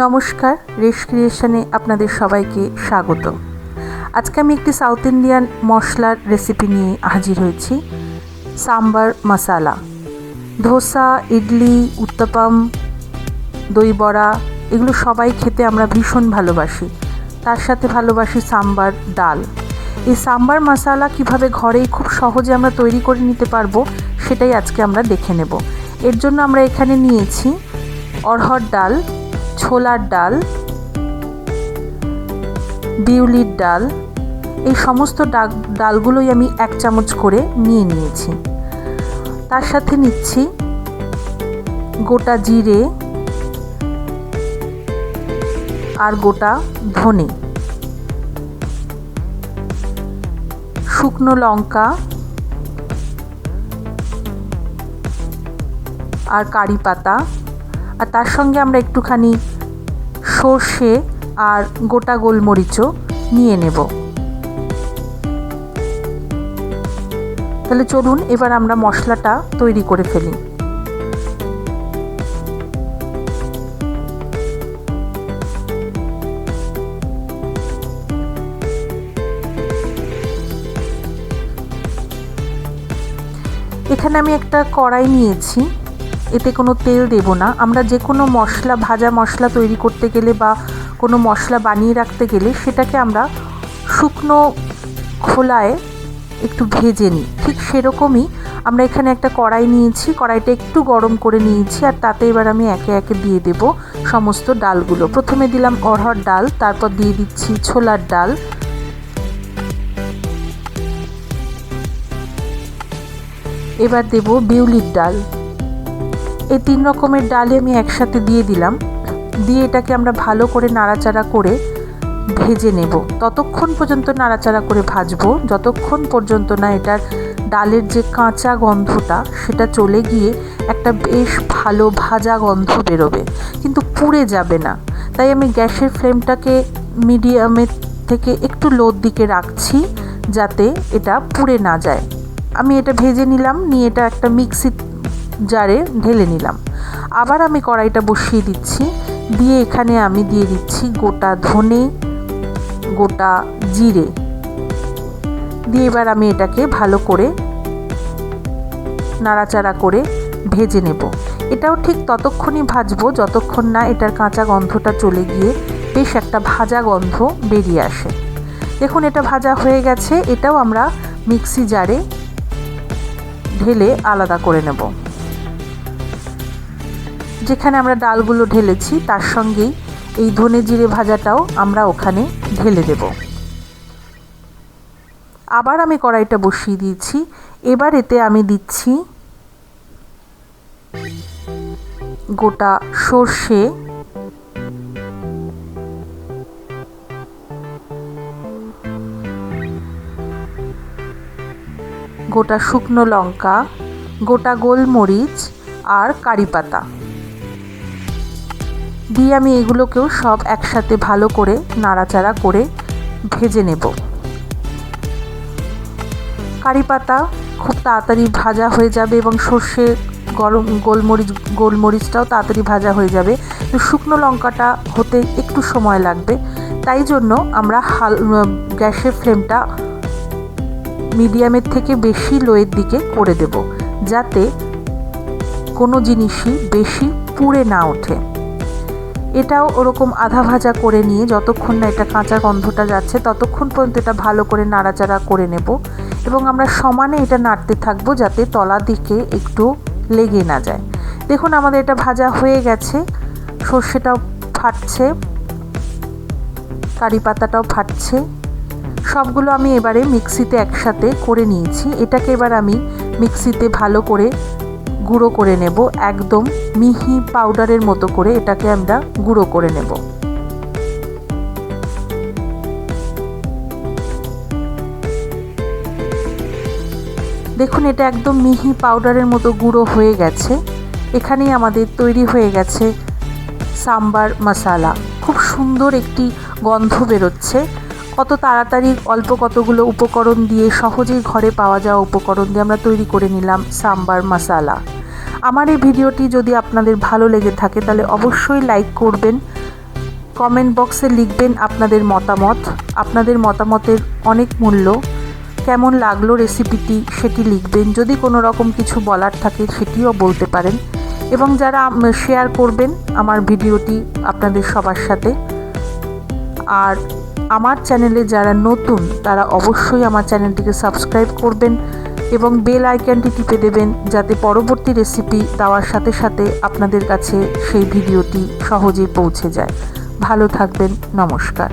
নমস্কার, রেশ ক্রিয়েশনে আপনাদের সবাইকে স্বাগত। আজকে আমি একটি সাউথ ইন্ডিয়ান মশলার রেসিপি নিয়ে হাজির হয়েছি, সাম্বার মশালা। ধোসা, ইডলি, উত্তপম, দই বড়া এগুলো সবাই খেতে আমরা ভীষণ ভালোবাসি। তার সাথে ভালোবাসি সাম্বার ডাল। এই সাম্বার মশালা কিভাবে ঘরেই খুব সহজে আমরা তৈরি করে নিতে পারবো সেটাই আজকে আমরা দেখে নেব। এর জন্য আমরা এখানে নিয়েছি অরহর ডাল, ছোলার ডাল, বিউলির ডাল। এই সমস্ত ডালগুলোই আমি 1 চামচ করে নিয়ে নিয়েছি। তার সাথে নিচ্ছি গোটা জিরে আর গোটা ধনে, শুকনো লঙ্কা আর কারি পাতা, আর তার সঙ্গে আমরা একটুখানি সর্ষে আর গোটা গোলমরিচও নিয়ে নেব। তাহলে চলুন এবার আমরা মশলাটা তৈরি করে ফেলি। এখানে আমি একটা কড়াই নিয়েছি, এতে কোনো তেল দেব না। আমরা যে কোনো মশলা, ভাজা মশলা তৈরি করতে গেলে বা কোনো মশলা বানিয়ে রাখতে গেলে সেটাকে আমরা শুকনো খোলায় একটু ভেজে নিই। ঠিক সেরকমই আমরা এখানে একটা কড়াই নিয়েছি, কড়াইটা একটু গরম করে নিয়েছি, আর তাতে এবার আমি একে একে দিয়ে দেব সমস্ত ডালগুলো। প্রথমে দিলাম অরহর ডাল, তারপর দিয়ে দিচ্ছি ছোলার ডাল, এবার দেব বিউলির ডাল। এই 3 রকমের ডালে আমি একসাথে দিয়ে দিলাম। দিয়ে এটাকে আমরা ভালো করে নাড়াচাড়া করে ভেজে নেব। ততক্ষণ পর্যন্ত নাড়াচাড়া করে ভাজবো যতক্ষণ পর্যন্ত না এটার ডালের যে কাঁচা গন্ধটা সেটা চলে গিয়ে একটা বেশ ভালো ভাজা গন্ধ বেরোবে, কিন্তু পুড়ে যাবে না। তাই আমি গ্যাসের ফ্লেমটাকে মিডিয়ামের থেকে একটু লোর দিকে রাখছি যাতে এটা পুড়ে না যায়। আমি এটা ভেজে নিলাম, নিয়ে এটা একটা মিক্সি জারে ঢেলে নিলাম। আবার আমি কড়াইটা বসিয়ে দিচ্ছি, দিয়ে এখানে আমি দিয়ে দিচ্ছি গোটা ধনে, গোটা জিরে দিয়ে এবার আমি এটাকে ভালো করে নাড়াচাড়া করে ভেজে নেব। এটাও ঠিক ততক্ষণই ভাজবো যতক্ষণ না এটার কাঁচা গন্ধটা চলে গিয়ে বেশ একটা ভাজা গন্ধ বেরিয়ে আসে। দেখুন এটা ভাজা হয়ে গেছে। এটাও আমরা মিক্সি জারে ঢেলে আলাদা করে নেব। যেখানে আমরা ডালগুলো ঢেলেছি তার সঙ্গেই এই ধনে জিরে ভাজাটাও আমরা ওখানে ঢেলে দেব। আবার আমি কড়াইটা বসিয়ে দিয়েছি। এবার এতে আমি দিচ্ছি গোটা সর্ষে, গোটা শুকনো লঙ্কা, গোটা গোলমরিচ আর কারি পাতা দিয়ে আমি এগুলোকেও সব একসাথে ভালো করে নাড়াচাড়া করে ভেজে নেব। কারি পাতা খুব তাড়াতাড়ি ভাজা হয়ে যাবে এবং সর্ষে গোলমরিচটাও তাড়াতাড়ি ভাজা হয়ে যাবে। তো শুকনো লঙ্কাটা হতে একটু সময় লাগবে, তাই জন্য আমরা গ্যাসের ফ্লেমটা মিডিয়ামের থেকে বেশি লোয়ের দিকে করে দেব, যাতে কোনো জিনিসই বেশি পুড়ে না ওঠে। এটাও ওরকম আধা ভাজা করে নিয়ে যতক্ষণ না এটা কাঁচা গন্ধটা যাচ্ছে ততক্ষণ পর্যন্ত এটা ভালো করে নাড়াচাড়া করে নেব, এবং আমরা সমানে এটা নাড়তে থাকবো যাতে তলা দিকে একটু লেগে না যায়। দেখুন আমাদের এটা ভাজা হয়ে গেছে, সর্ষেটাও ফাটছে, কারি পাতাটাও ফাটছে। সবগুলো আমি এবারে মিক্সিতে একসাথে করে নিয়েছি। এটাকে এবার আমি মিক্সিতে ভালো করে গুঁড়ো করে নেব, একদম মিহি পাউডারের মতো করে এটাকে আমরা গুঁড়ো করে নেব। দেখুন এটা একদম মিহি পাউডারের মতো গুঁড়ো হয়ে গেছে। এখানেই আমাদের তৈরি হয়ে গেছে সাম্বার মশালা। খুব সুন্দর একটি গন্ধ বেরোচ্ছে। কত তাড়াতাড়ি অল্প কতগুলো উপকরণ দিয়ে, সহজেই ঘরে পাওয়া যাওয়া উপকরণ দিয়ে আমরা তৈরি করে নিলাম সাম্বার মশালা। আমার এই ভিডিওটি যদি আপনাদের ভালো লেগে থাকে তাহলে অবশ্যই লাইক করবেন, কমেন্ট বক্সে লিখবেন আপনাদের মতামত। আপনাদের মতামতের অনেক মূল্য। কেমন লাগলো রেসিপিটি সেটি লিখবেন। যদি কোনো রকম কিছু বলার থাকে সেটিও বলতে পারেন, এবং যারা শেয়ার করবেন আমার ভিডিওটি আপনাদের সবার সাথে। আর আমার চ্যানেলে যারা নতুন তারা অবশ্যই আমার চ্যানেলটিকে সাবস্ক্রাইব করবেন এবং বেল আইকনটি টিপে দেবেন, যাতে পরবর্তী রেসিপি দেওয়ার সাথে সাথে আপনাদের কাছে সেই ভিডিওটি সহজেই পৌঁছে যায়। ভালো থাকবেন। নমস্কার।